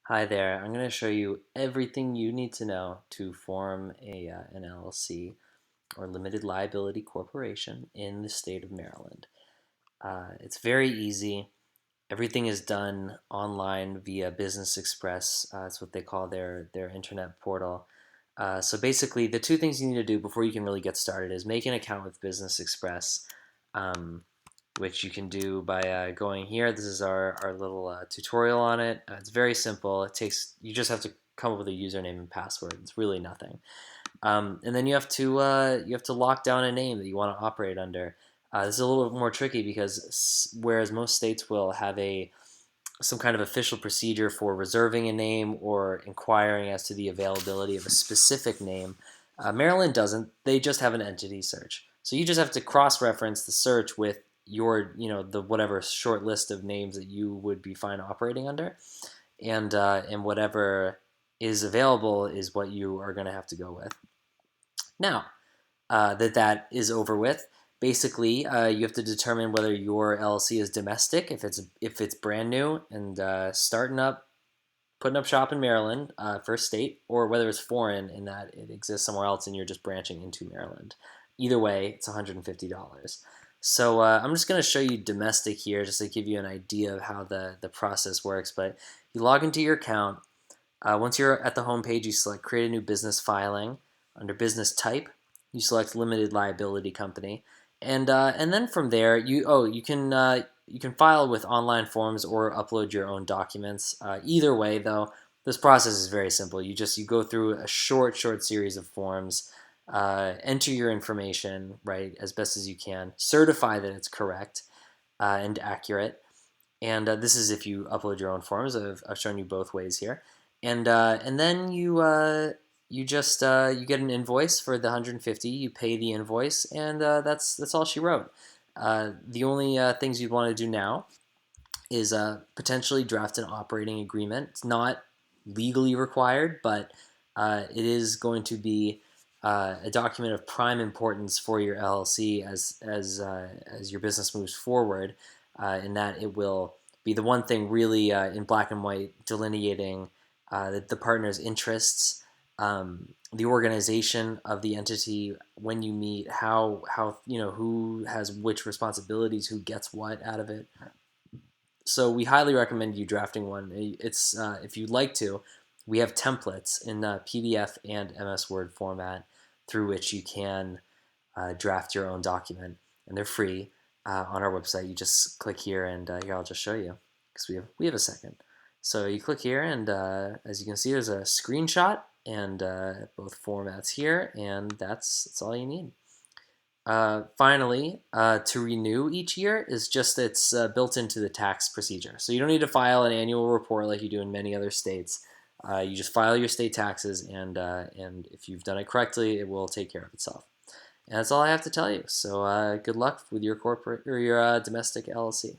Hi there. I'm going to show you everything you need to know to form an LLC or limited liability corporation in the state of Maryland. It's very easy. Everything is done online via Business Express. That's what they call their internet portal. So basically, the two things you need to do before you can really get started is make an account with Business Express. Um, which you can do by going here. This is our little tutorial on it. It's very simple. You just have to come up with a username and password. It's really nothing. And then you have to lock down a name that you want to operate under. This is a little bit more tricky because whereas most states will have a some kind of official procedure for reserving a name or inquiring as to the availability of a specific name, Maryland doesn't. They just have an entity search. So you just have to cross-reference the search with the whatever short list of names that you would be fine operating under, and whatever is available is what you are going to have to go with. Now, that is over with. Basically, you have to determine whether your LLC is domestic, if it's brand new and putting up shop in Maryland, first state, or whether it's foreign in that it exists somewhere else and you're just branching into Maryland. Either way, it's $150. So I'm just going to show you domestic here just to give you an idea of how the process works. But you log into your account. Once you're at the home page, you select Create a New Business Filing. Under Business Type, you select Limited Liability Company, and then from there, you can file with online forms or upload your own documents. Either way, though, this process is very simple. You go through a short series of forms, enter your information right as best as you can, certify that it's correct and accurate. And this is if you upload your own forms. I've shown you both ways here, and then you get an invoice for the 150. You pay the invoice, and that's all she wrote. The only things you'd want to do now is potentially draft an operating agreement. It's not legally required, but it is going to be a document of prime importance for your LLC as your business moves forward, in that it will be the one thing really in black and white delineating the partner's interests, the organization of the entity when you meet, how who has which responsibilities, who gets what out of it. So we highly recommend you drafting one. It's if you'd like to, we have templates in PDF and MS Word format through which you can draft your own document, and they're free on our website. You just click here, and here I'll just show you because we have a second. So you click here, and as you can see, there's a screenshot and both formats here, and that's all you need. Finally, to renew each year is just it's built into the tax procedure. So you don't need to file an annual report like you do in many other states. You just file your state taxes, and if you've done it correctly, it will take care of itself. And that's all I have to tell you. So good luck with your corporate or your domestic LLC.